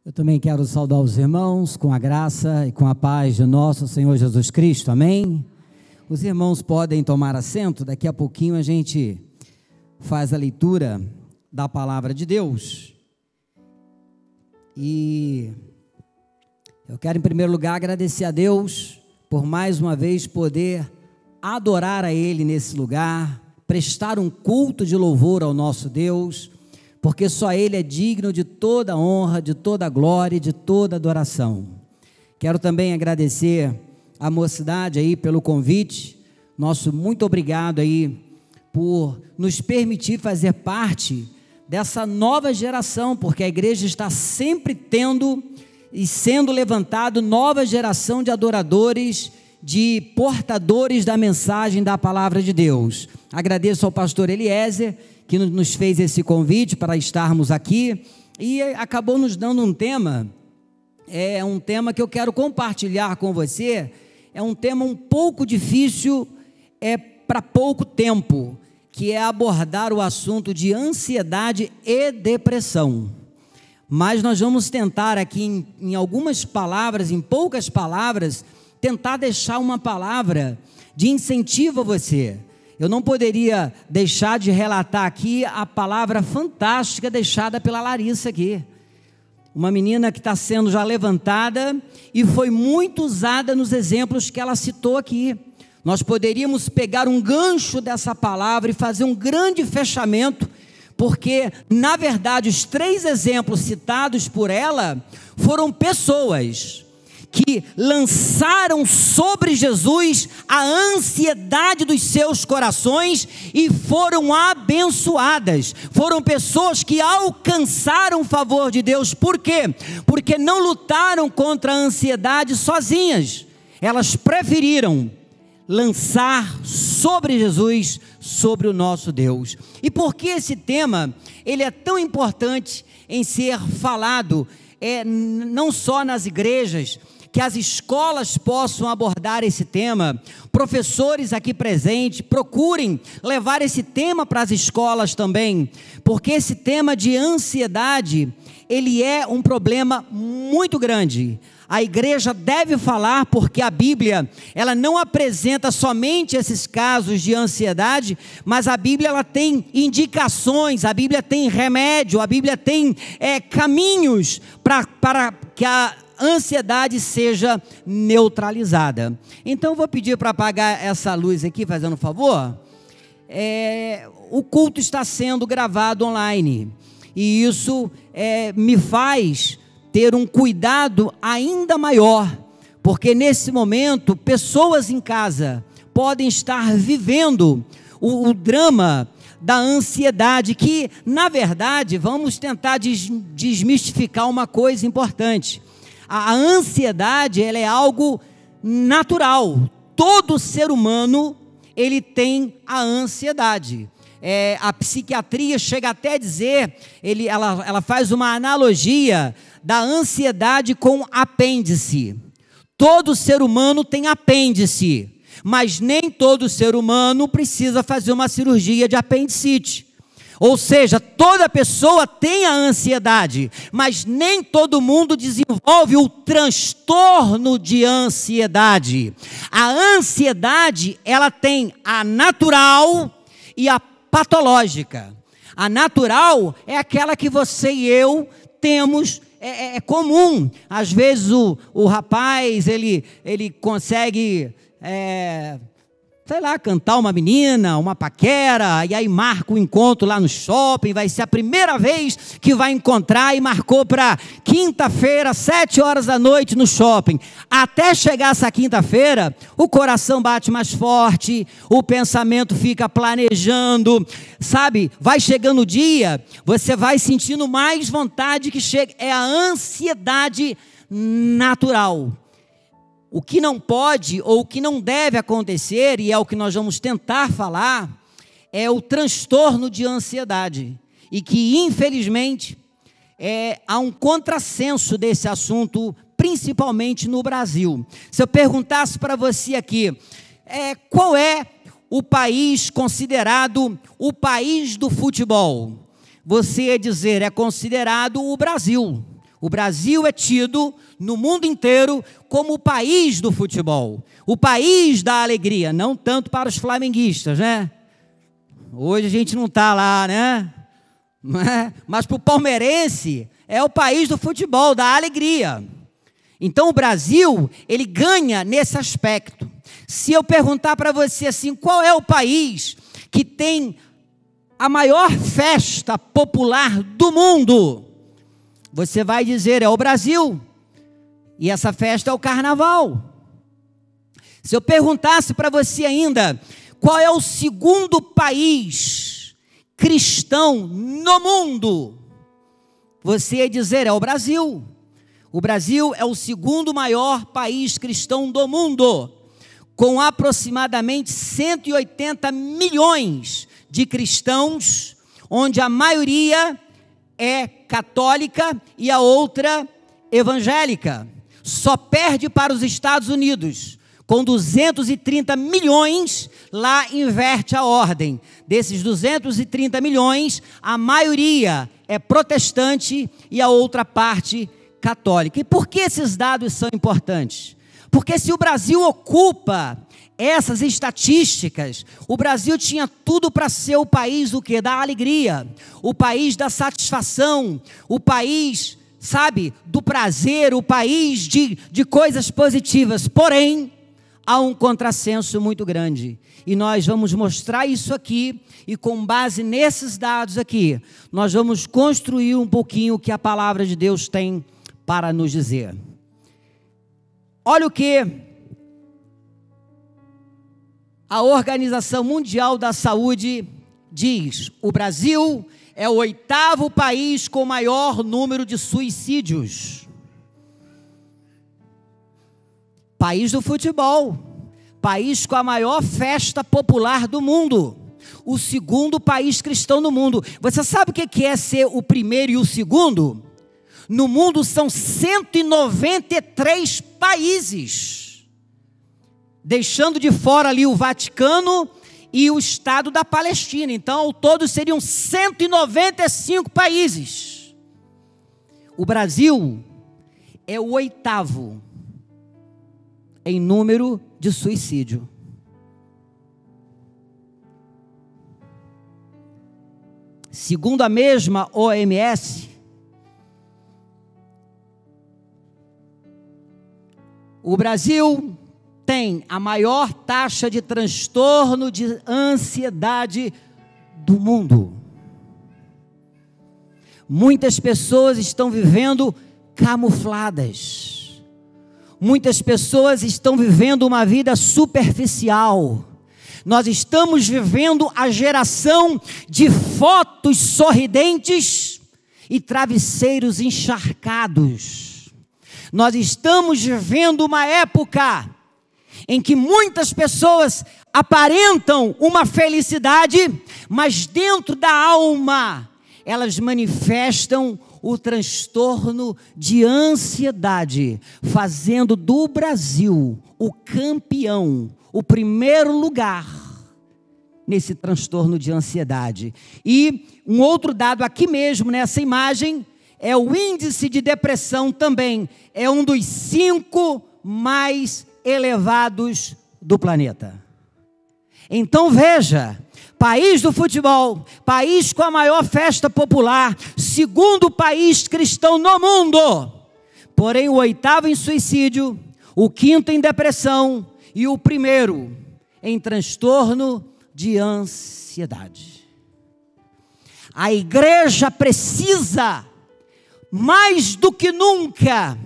Eu também quero saudar os irmãos com a graça e com a paz de nosso Senhor Jesus Cristo, amém? Os irmãos podem tomar assento, daqui a pouquinho a gente faz a leitura da palavra de Deus. E eu quero em primeiro lugar agradecer a Deus por mais uma vez poder adorar a Ele nesse lugar, prestar um culto de louvor ao nosso Deus, porque só Ele é digno de toda honra, de toda glória e de toda adoração. Quero também agradecer a mocidade aí pelo convite, nosso muito obrigado aí por nos permitir fazer parte dessa nova geração, porque a igreja está sempre tendo e sendo levantado nova geração de adoradores, de portadores da mensagem da palavra de Deus. Agradeço ao pastor Eliezer, que nos fez esse convite para estarmos aqui, e acabou nos dando um tema que eu quero compartilhar com você. É um tema um pouco difícil, para pouco tempo, que é abordar o assunto de ansiedade e depressão. Mas nós vamos tentar aqui em algumas palavras, em poucas palavras, tentar deixar uma palavra de incentivo a você. Eu não poderia deixar de relatar aqui a palavra fantástica deixada pela Larissa aqui. Uma menina que está sendo já levantada e foi muito usada nos exemplos que ela citou aqui. Nós poderíamos pegar um gancho dessa palavra e fazer um grande fechamento, porque, na verdade, os 3 exemplos citados por ela foram pessoas que lançaram sobre Jesus a ansiedade dos seus corações e foram abençoadas. Foram pessoas que alcançaram o favor de Deus. Por quê? Porque não lutaram contra a ansiedade sozinhas. Elas preferiram lançar sobre Jesus, sobre o nosso Deus. E por que esse tema ele é tão importante em ser falado, não só nas igrejas, que as escolas possam abordar esse tema, professores aqui presentes, procurem levar esse tema para as escolas também, porque esse tema de ansiedade, ele é um problema muito grande. A igreja deve falar, porque a Bíblia, ela não apresenta somente esses casos de ansiedade, mas a Bíblia ela tem indicações, a Bíblia tem remédio, a Bíblia tem caminhos para que a ansiedade seja neutralizada. Então eu vou pedir para apagar essa luz aqui, fazendo um favor. O culto está sendo gravado online, e isso me faz ter um cuidado ainda maior, porque nesse momento pessoas em casa podem estar vivendo o drama da ansiedade, que na verdade, vamos tentar desmistificar uma coisa importante. A ansiedade, ela é algo natural. Todo ser humano, ele tem a ansiedade. A psiquiatria chega até a dizer, ela faz uma analogia da ansiedade com apêndice. Todo ser humano tem apêndice, mas nem todo ser humano precisa fazer uma cirurgia de apendicite. Ou seja, toda pessoa tem a ansiedade, mas nem todo mundo desenvolve o transtorno de ansiedade. A ansiedade, ela tem a natural e a patológica. A natural é aquela que você e eu temos, é comum. Às vezes o rapaz, ele consegue, sei lá, cantar uma menina, uma paquera, e aí marca o encontro lá no shopping, vai ser a primeira vez que vai encontrar, e marcou para quinta-feira, 7 horas da noite no shopping. Até chegar essa quinta-feira, o coração bate mais forte, o pensamento fica planejando, sabe? Vai chegando o dia, você vai sentindo mais vontade que chegue. É a ansiedade natural. O que não pode ou o que não deve acontecer, e é o que nós vamos tentar falar, é o transtorno de ansiedade. E que, infelizmente, há um contrassenso desse assunto, principalmente no Brasil. Se eu perguntasse para você aqui, qual é o país considerado o país do futebol? Você ia dizer, é considerado o Brasil. O Brasil é tido no mundo inteiro como o país do futebol, o país da alegria, não tanto para os flamenguistas, né? Hoje a gente não está lá, né? Mas para o palmeirense é o país do futebol, da alegria. Então o Brasil, ele ganha nesse aspecto. Se eu perguntar para você assim, qual é o país que tem a maior festa popular do mundo? Você vai dizer, é o Brasil. E essa festa é o carnaval. Se eu perguntasse para você ainda, qual é o segundo país cristão no mundo? Você ia dizer, é o Brasil. O Brasil é o segundo maior país cristão do mundo, com aproximadamente 180 milhões de cristãos, onde a maioria é católica e a outra evangélica. Só perde para os Estados Unidos, com 230 milhões, lá inverte a ordem. Desses 230 milhões, a maioria é protestante e a outra parte católica. E por que esses dados são importantes? Porque se o Brasil ocupa essas estatísticas, o Brasil tinha tudo para ser o país do quê? Da alegria, o país da satisfação, o país, sabe, do prazer, o país de coisas positivas. Porém, há um contrassenso muito grande. E nós vamos mostrar isso aqui, e com base nesses dados aqui, nós vamos construir um pouquinho o que a palavra de Deus tem para nos dizer. Olha o que a Organização Mundial da Saúde diz: o Brasil é o 8º país com maior número de suicídios. País do futebol, país com a maior festa popular do mundo, o segundo país cristão no mundo. Você sabe o que é ser o primeiro e o segundo? No mundo são 193 países, deixando de fora ali o Vaticano e o Estado da Palestina. Então, ao todo seriam 195 países. O Brasil é o 8º em número de suicídio. Segundo a mesma OMS, o Brasil tem a maior taxa de transtorno de ansiedade do mundo. Muitas pessoas estão vivendo camufladas. Muitas pessoas estão vivendo uma vida superficial. Nós estamos vivendo a geração de fotos sorridentes e travesseiros encharcados. Nós estamos vivendo uma época em que muitas pessoas aparentam uma felicidade, mas dentro da alma elas manifestam o transtorno de ansiedade, fazendo do Brasil o campeão, o primeiro lugar nesse transtorno de ansiedade. E um outro dado aqui mesmo, nessa imagem, é o índice de depressão também, é um dos 5 mais elevados do planeta. Então veja, país do futebol, país com a maior festa popular, segundo país cristão no mundo, porém o 8º em suicídio, o 5º em depressão e o 1º em transtorno de ansiedade. A igreja precisa, mais do que nunca,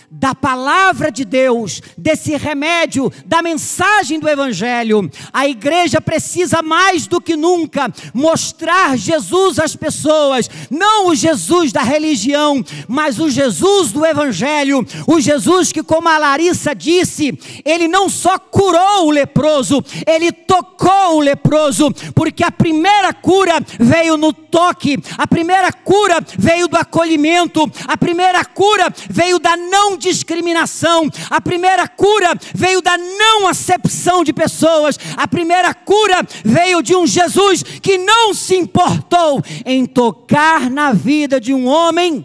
da palavra de Deus, desse remédio, da mensagem do Evangelho. A igreja precisa mais do que nunca mostrar Jesus às pessoas, não o Jesus da religião, mas o Jesus do Evangelho, o Jesus que, como a Larissa disse, ele não só curou o leproso, ele tocou o leproso, porque a primeira cura veio no toque, a primeira cura veio do acolhimento, a primeira cura veio da não discriminação, a primeira cura veio da não acepção de pessoas, a primeira cura veio de um Jesus que não se importou em tocar na vida de um homem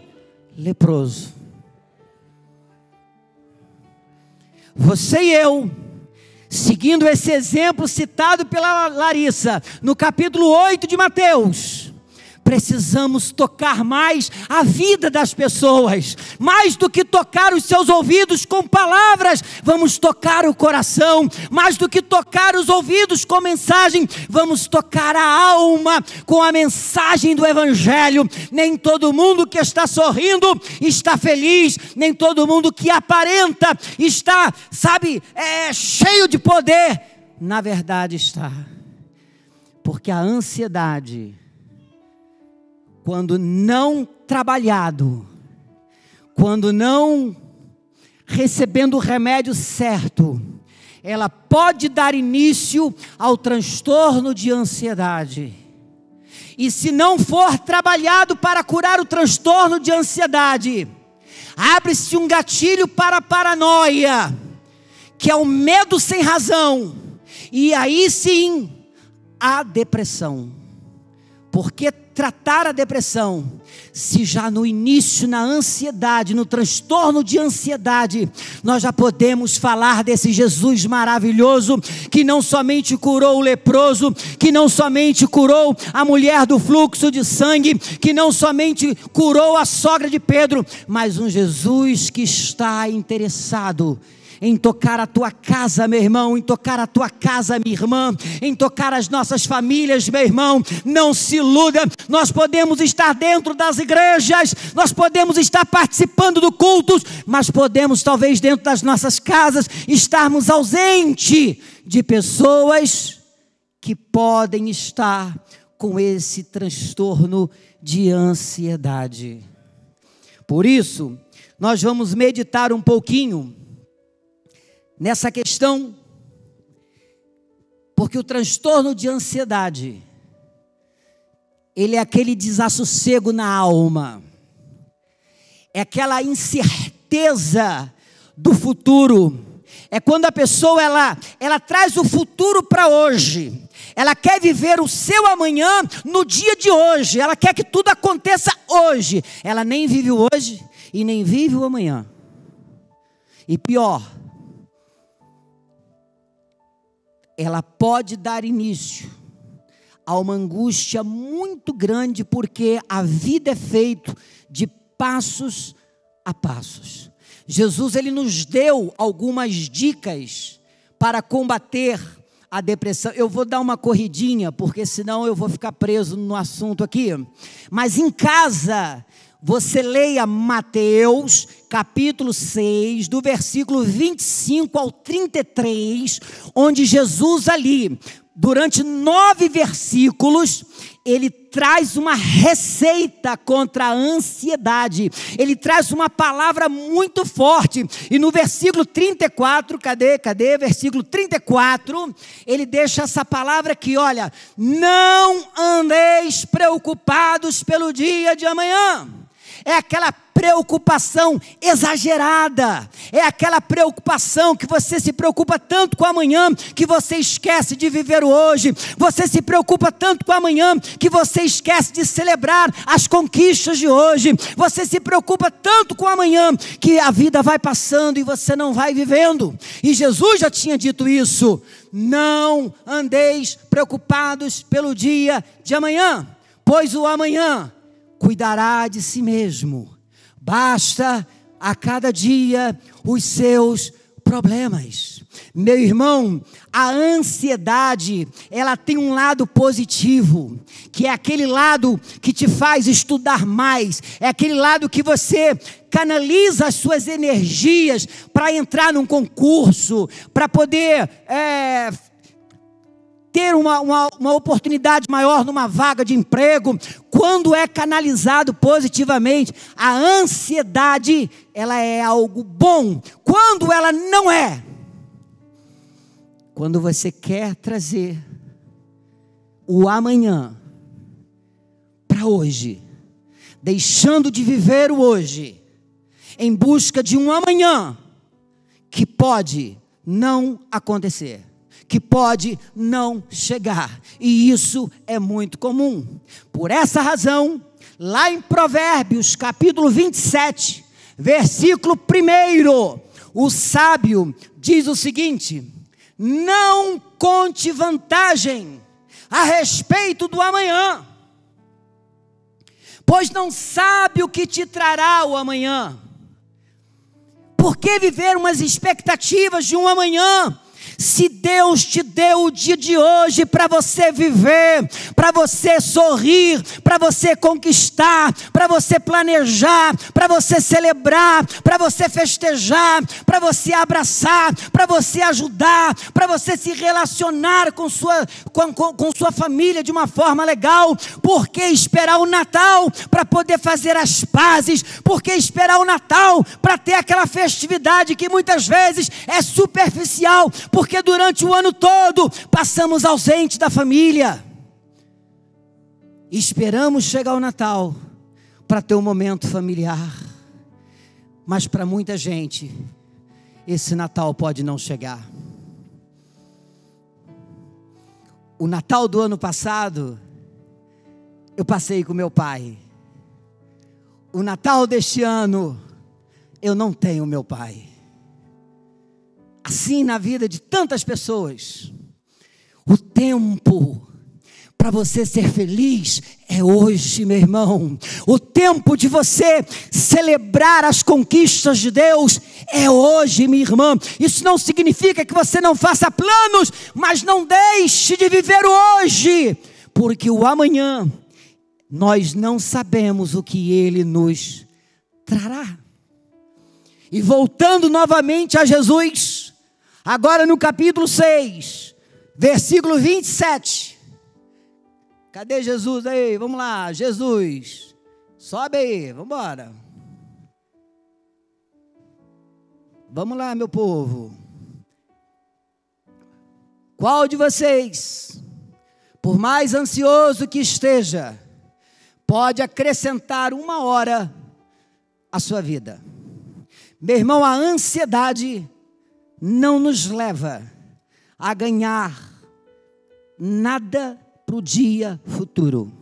leproso. você e eu, seguindo esse exemplo citado pela Larissa, no capítulo 8 de Mateus, precisamos tocar mais a vida das pessoas, mais do que tocar os seus ouvidos com palavras, vamos tocar o coração, mais do que tocar os ouvidos com mensagem, vamos tocar a alma com a mensagem do Evangelho. Nem todo mundo que está sorrindo está feliz, nem todo mundo que aparenta está, cheio de poder, na verdade está, porque a ansiedade, quando não trabalhado, quando não recebendo o remédio certo, ela pode dar início ao transtorno de ansiedade. E se não for trabalhado para curar o transtorno de ansiedade, abre-se um gatilho para a paranoia, que é o medo sem razão, e aí sim, a depressão. Porque tratar a depressão, se já no início, na ansiedade, no transtorno de ansiedade, nós já podemos falar desse Jesus maravilhoso, que não somente curou o leproso, que não somente curou a mulher do fluxo de sangue, que não somente curou a sogra de Pedro, mas um Jesus que está interessado em tocar a tua casa, meu irmão, em tocar a tua casa, minha irmã, em tocar as nossas famílias, meu irmão. Não se iluda, nós podemos estar dentro das igrejas, nós podemos estar participando do cultos, mas podemos talvez dentro das nossas casas estarmos ausentes de pessoas que podem estar com esse transtorno de ansiedade. Por isso, nós vamos meditar um pouquinho nessa questão, porque o transtorno de ansiedade, ele é aquele desassossego na alma, é aquela incerteza do futuro, é quando a pessoa ela traz o futuro para hoje, ela quer viver o seu amanhã no dia de hoje, ela quer que tudo aconteça hoje, ela nem vive o hoje e nem vive o amanhã, e pior, ela pode dar início a uma angústia muito grande, porque a vida é feita de passos a passos. Jesus, ele nos deu algumas dicas para combater a depressão. Eu vou dar uma corridinha, porque senão eu vou ficar preso no assunto aqui. Mas em casa, você leia Mateus, capítulo 6, do versículo 25 ao 33, onde Jesus ali, durante 9 versículos, ele traz uma receita contra a ansiedade, ele traz uma palavra muito forte, e no versículo 34, cadê? Versículo 34, ele deixa essa palavra aqui, olha, não andeis preocupados pelo dia de amanhã. É aquela preocupação exagerada, é aquela preocupação que você se preocupa tanto com amanhã, que você esquece de viver o hoje, você se preocupa tanto com amanhã, que você esquece de celebrar as conquistas de hoje, você se preocupa tanto com amanhã, que a vida vai passando e você não vai vivendo, e Jesus já tinha dito isso, não andeis preocupados pelo dia de amanhã, pois o amanhã cuidará de si mesmo, basta a cada dia os seus problemas. Meu irmão, a ansiedade, ela tem um lado positivo, que é aquele lado que te faz estudar mais, é aquele lado que você canaliza as suas energias para entrar num concurso, para poder ter uma oportunidade maior numa vaga de emprego. Quando é canalizado positivamente, a ansiedade, ela é algo bom. Quando ela não é, quando você quer trazer o amanhã para hoje, deixando de viver o hoje, em busca de um amanhã que pode não acontecer, que pode não chegar, e isso é muito comum. Por essa razão, lá em Provérbios, capítulo 27, versículo 1, o sábio diz o seguinte: não conte vantagem a respeito do amanhã, pois não sabe o que te trará o amanhã. Por que viver umas expectativas de um amanhã, se Deus te deu o dia de hoje para você viver, para você sorrir, para você conquistar, para você planejar, para você celebrar, para você festejar, para você abraçar, para você ajudar, para você se relacionar com sua família de uma forma legal? Por que esperar o Natal para poder fazer as pazes? Por que esperar o Natal para ter aquela festividade que muitas vezes é superficial? Porque durante o ano todo passamos ausente da família. Esperamos chegar o Natal para ter um momento familiar. Mas para muita gente, esse Natal pode não chegar. O Natal do ano passado, eu passei com meu pai. O Natal deste ano, eu não tenho meu pai. Assim na vida de tantas pessoas, o tempo para você ser feliz é hoje, meu irmão. O tempo de você celebrar as conquistas de Deus é hoje, minha irmã. Isso não significa que você não faça planos, mas não deixe de viver o hoje, porque o amanhã nós não sabemos o que ele nos trará. E voltando novamente a Jesus, agora no capítulo 6, versículo 27. Cadê Jesus aí? Vamos lá, Jesus. Sobe aí, vamos embora. Vamos lá, meu povo. Qual de vocês, por mais ansioso que esteja, pode acrescentar 1 hora à sua vida? Meu irmão, a ansiedade não nos leva a ganhar nada para o dia futuro,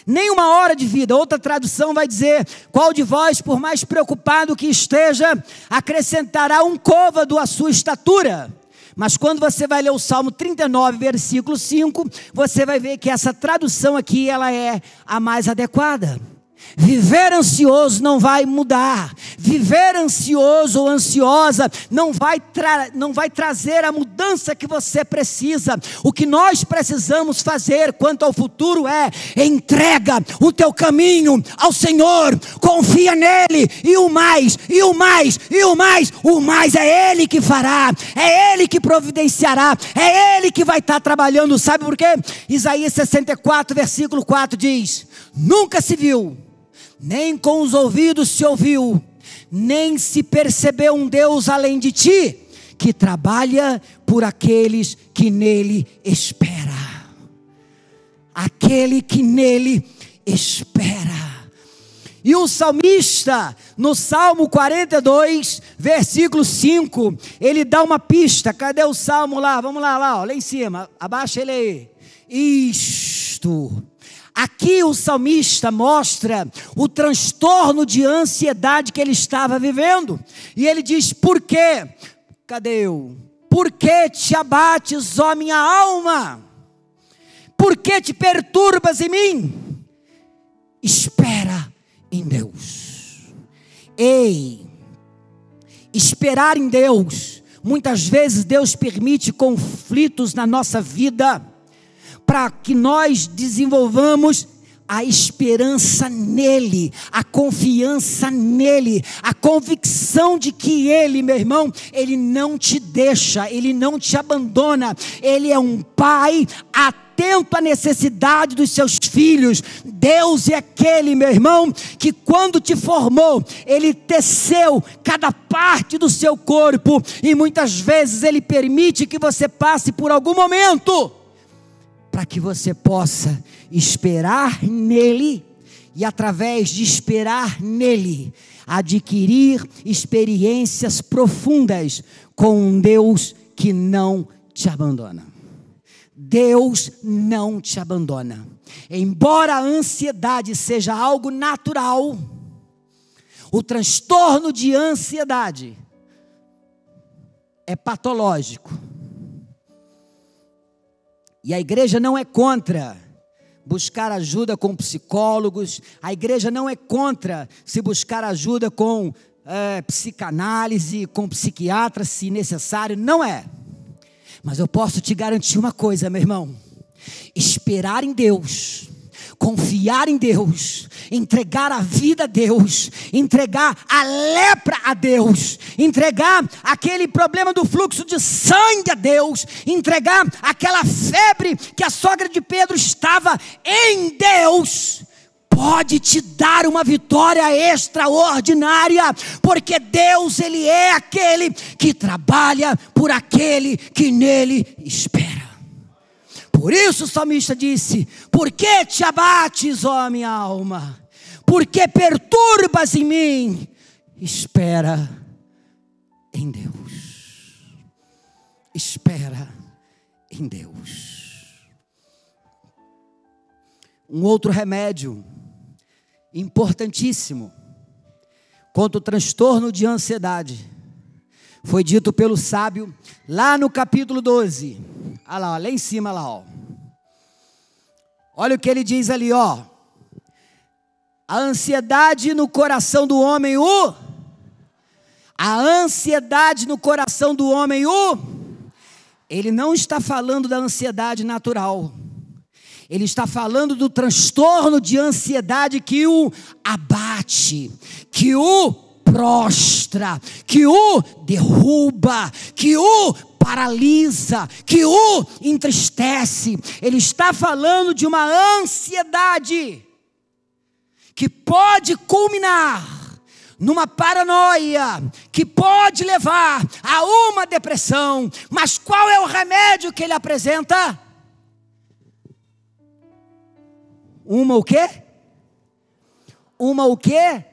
nem 1 hora de vida. Outra tradução vai dizer: qual de vós, por mais preocupado que esteja, acrescentará 1 côvado à sua estatura? Mas quando você vai ler o Salmo 39, versículo 5, você vai ver que essa tradução aqui, ela é a mais adequada. Viver ansioso não vai mudar. Viver ansioso ou ansiosa não vai trazer a mudança que você precisa. O que nós precisamos fazer quanto ao futuro é: entrega o teu caminho ao Senhor, confia nele, e o mais é ele que fará, é ele que providenciará, é ele que vai estar trabalhando. Sabe por quê? Isaías 64, versículo 4 diz: nunca se viu, nem com os ouvidos se ouviu, nem se percebeu um Deus além de ti, que trabalha por aqueles que nele espera. Aquele que nele espera. E o salmista, no Salmo 42, versículo 5, ele dá uma pista. Cadê o salmo lá? Vamos lá, ó, lá em cima, abaixa ele aí. Isto. Aqui o salmista mostra o transtorno de ansiedade que ele estava vivendo. E ele diz: por quê? Cadê eu? Por que te abates, ó minha alma? Por que te perturbas em mim? Espera em Deus. Ei, esperar em Deus. Muitas vezes Deus permite conflitos na nossa vida, para que nós desenvolvamos a esperança nele, a confiança nele, a convicção de que ele, meu irmão, ele não te deixa, ele não te abandona. Ele é um pai atento à necessidade dos seus filhos. Deus é aquele, meu irmão, que quando te formou, ele teceu cada parte do seu corpo, e muitas vezes ele permite que você passe por algum momento, para que você possa esperar nele, e através de esperar nele, adquirir experiências profundas com um Deus que não te abandona. Deus não te abandona. Embora a ansiedade seja algo natural, o transtorno de ansiedade é patológico. E a igreja não é contra buscar ajuda com psicólogos, a igreja não é contra se buscar ajuda com psicanálise, com psiquiatra, se necessário, não é. Mas eu posso te garantir uma coisa, meu irmão: esperar em Deus, confiar em Deus, entregar a vida a Deus, entregar a lepra a Deus, entregar aquele problema do fluxo de sangue a Deus, entregar aquela febre que a sogra de Pedro estava em Deus, pode te dar uma vitória extraordinária, porque Deus, Ele é aquele que trabalha por aquele que nele espera. Por isso o salmista disse: por que te abates, ó minha alma? Por que perturbas em mim? Espera em Deus. Espera em Deus. Um outro remédio importantíssimo contra o transtorno de ansiedade foi dito pelo sábio lá no capítulo 12. Olha lá, lá em cima lá, ó. Olha o que ele diz ali, ó. A ansiedade no coração do homem, a ansiedade no coração do homem, ele não está falando da ansiedade natural. Ele está falando do transtorno de ansiedade que o abate, que o prostra, que o derruba, que o paralisa, que o entristece. Ele está falando de uma ansiedade que pode culminar numa paranoia, que pode levar a uma depressão. Mas qual é o remédio que ele apresenta? Uma o quê? Uma o quê?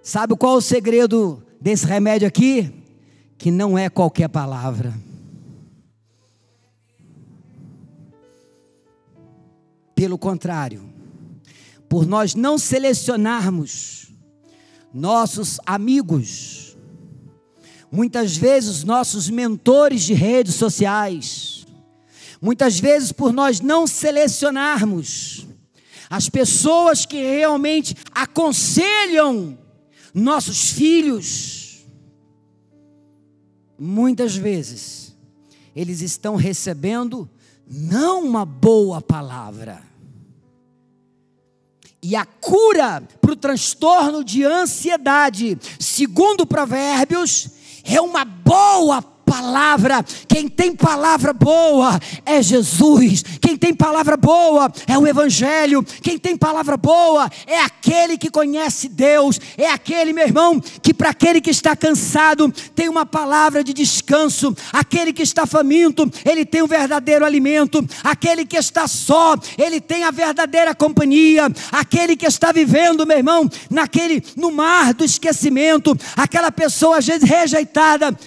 Sabe qual é o segredo desse remédio aqui? Que não é qualquer palavra. Pelo contrário, por nós não selecionarmos nossos amigos, muitas vezes nossos mentores de redes sociais, muitas vezes por nós não selecionarmos as pessoas que realmente aconselham nossos filhos, muitas vezes eles estão recebendo não uma boa palavra. E a cura para o transtorno de ansiedade, segundo Provérbios, é uma boa palavra. Quem tem palavra boa é Jesus. Quem tem palavra boa é o Evangelho. Quem tem palavra boa é aquele que conhece Deus. É aquele, meu irmão, que para aquele que está cansado tem uma palavra de descanso. Aquele que está faminto, ele tem o verdadeiro alimento. Aquele que está só, ele tem a verdadeira companhia. Aquele que está vivendo, meu irmão, no mar do esquecimento, aquela pessoa às vezes rejeitada,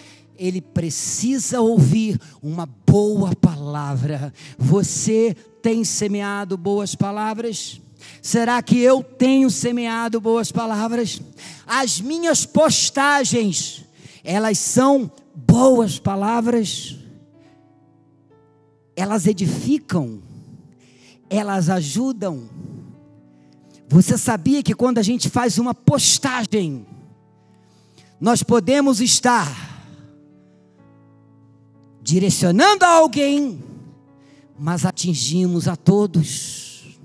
ele precisa ouvir uma boa palavra. Você tem semeado boas palavras? Será que eu tenho semeado boas palavras? As minhas postagens, elas são boas palavras? Elas edificam? Elas ajudam? Você sabia que quando a gente faz uma postagem, nós podemos estar direcionando a alguém, mas atingimos a todos.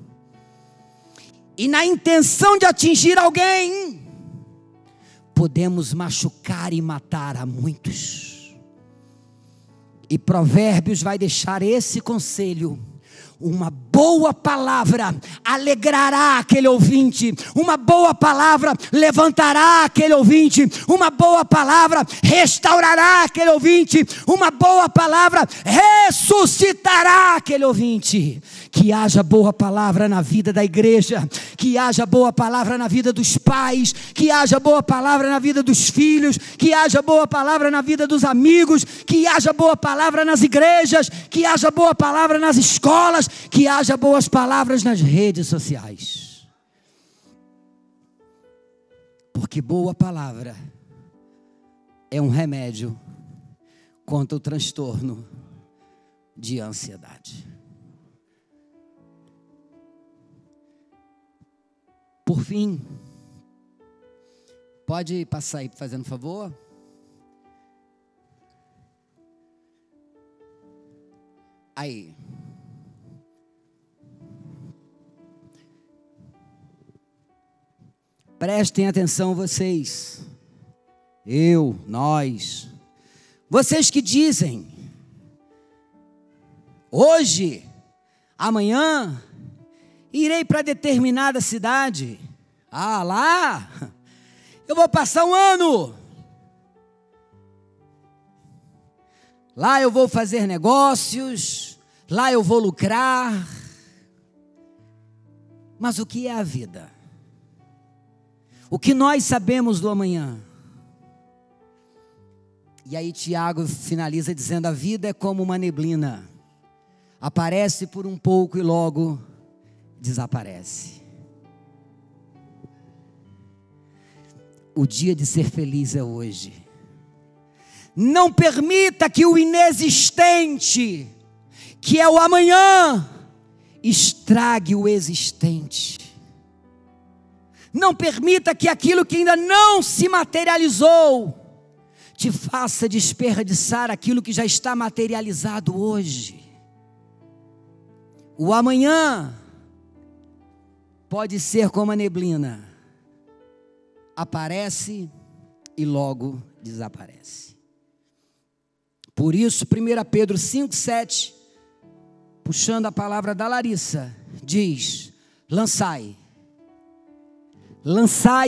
E na intenção de atingir alguém, podemos machucar e matar a muitos. E Provérbios vai deixar esse conselho: uma boa palavra alegrará aquele ouvinte, uma boa palavra levantará aquele ouvinte, uma boa palavra restaurará aquele ouvinte, uma boa palavra ressuscitará aquele ouvinte. Que haja boa palavra na vida da igreja, que haja boa palavra na vida dos pais, que haja boa palavra na vida dos filhos, que haja boa palavra na vida dos amigos, que haja boa palavra nas igrejas, que haja boa palavra nas escolas, que haja boas palavras nas redes sociais. Porque boa palavra é um remédio contra o transtorno de ansiedade. Por fim, pode passar aí, fazendo favor. Aí. Prestem atenção vocês. Nós. Vocês que dizem, hoje, amanhã, irei para determinada cidade. Lá, eu vou passar um ano. Lá eu vou fazer negócios, lá eu vou lucrar. Mas o que é a vida? O que nós sabemos do amanhã? E aí Tiago finaliza dizendo: a vida é como uma neblina, aparece por um pouco e logo desaparece. O dia de ser feliz é hoje. Não permita que o inexistente, que é o amanhã, estrague o existente. Não permita que aquilo que ainda não se materializou te faça desperdiçar aquilo que já está materializado hoje. O amanhã pode ser como a neblina, aparece e logo desaparece. Por isso, 1 Pedro 5,7, puxando a palavra da Larissa, diz: lançai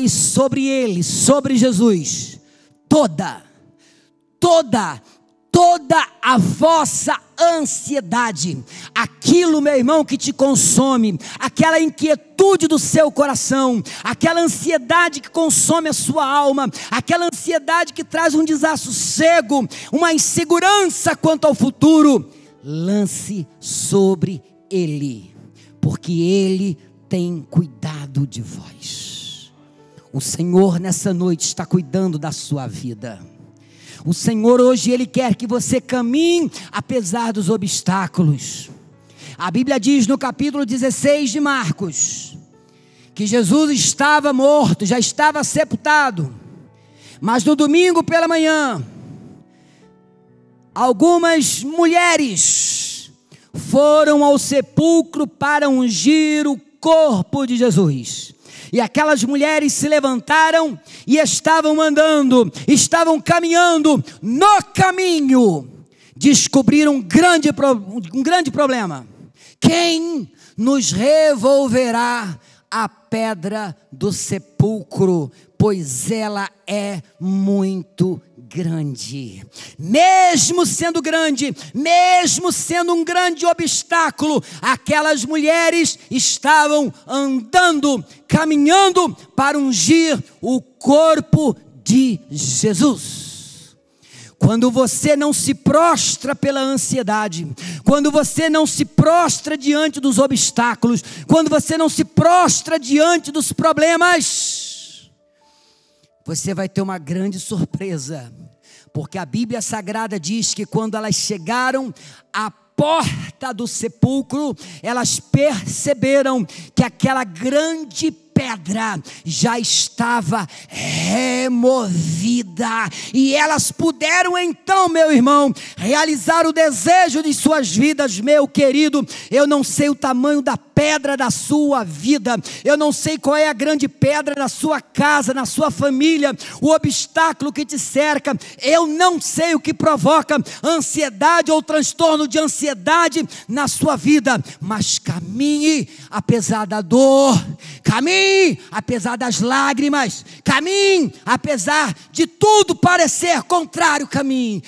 sobre ele, sobre Jesus, toda a vossa ansiedade, aquilo, meu irmão, que te consome, aquela inquietude do seu coração, aquela ansiedade que consome a sua alma, aquela ansiedade que traz um desassossego, uma insegurança quanto ao futuro, lance sobre ele, porque ele tem cuidado de vós. O Senhor nessa noite está cuidando da sua vida. O Senhor hoje, Ele quer que você caminhe apesar dos obstáculos. A Bíblia diz no capítulo 16 de Marcos, que Jesus estava morto, já estava sepultado. Mas no domingo pela manhã, algumas mulheres foram ao sepulcro para ungir o corpo de Jesus. E aquelas mulheres se levantaram e estavam andando, estavam caminhando. No caminho, descobriram um grande problema. Quem nos revolverá a pedra do sepulcro? Pois ela é muito grande. Mesmo sendo grande, mesmo sendo um grande obstáculo, aquelas mulheres estavam andando, caminhando para ungir o corpo de Jesus. Quando você não se prostra pela ansiedade, quando você não se prostra diante dos obstáculos, quando você não se prostra diante dos problemas, você vai ter uma grande surpresa, porque a Bíblia Sagrada diz que quando elas chegaram à porta do sepulcro, elas perceberam que aquela grande pedra já estava removida, e elas puderam então, meu irmão, realizar o desejo de suas vidas. Meu querido, eu não sei o tamanho da pedra da sua vida, eu não sei qual é a grande pedra na sua casa, na sua família, o obstáculo que te cerca, eu não sei o que provoca ansiedade ou transtorno de ansiedade na sua vida, mas caminhe apesar da dor, caminhe apesar das lágrimas, caminhe apesar de tudo parecer contrário, caminhe,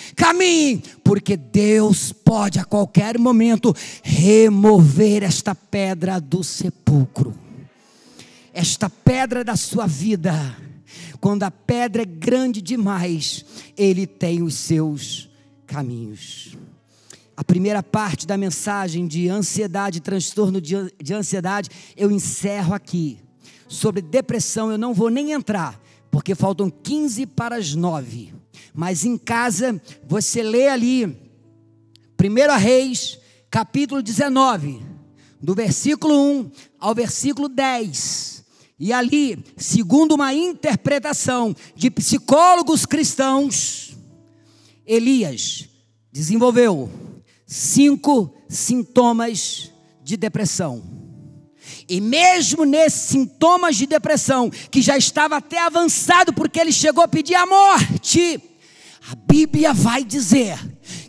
porque Deus pode a qualquer momento remover esta pedra do sepulcro, esta pedra da sua vida. Quando a pedra é grande demais, Ele tem os seus caminhos. A primeira parte da mensagem de ansiedade, transtorno de ansiedade, eu encerro aqui. Sobre depressão eu não vou nem entrar, porque faltam 15 para as 9. Mas em casa, você lê ali, 1 Reis, capítulo 19, do versículo 1 ao versículo 10. E ali, segundo uma interpretação de psicólogos cristãos, Elias desenvolveu 5 sintomas de depressão. E mesmo nesses sintomas de depressão, que já estava até avançado, porque ele chegou a pedir a morte, a Bíblia vai dizer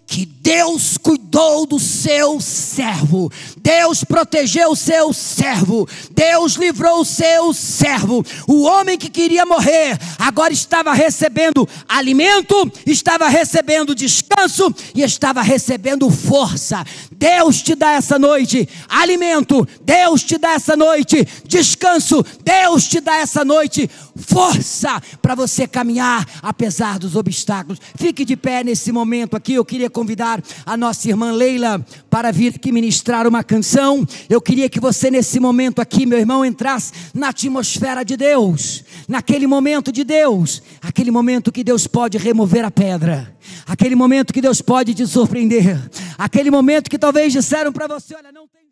que Deus cuidou do seu servo, Deus protegeu o seu servo, Deus livrou o seu servo. O homem que queria morrer, agora estava recebendo alimento, estava recebendo descanso e estava recebendo força. Deus te dá essa noite alimento, Deus te dá essa noite descanso, Deus te dá essa noite força para você caminhar apesar dos obstáculos. Fique de pé nesse momento aqui. Eu queria convidar a nossa irmã Leila para vir aqui ministrar uma canção. Eu queria que você nesse momento aqui, meu irmão, entrasse na atmosfera de Deus, naquele momento de Deus, aquele momento que Deus pode remover a pedra, aquele momento que Deus pode te surpreender, aquele momento que talvez disseram para você: olha, não tem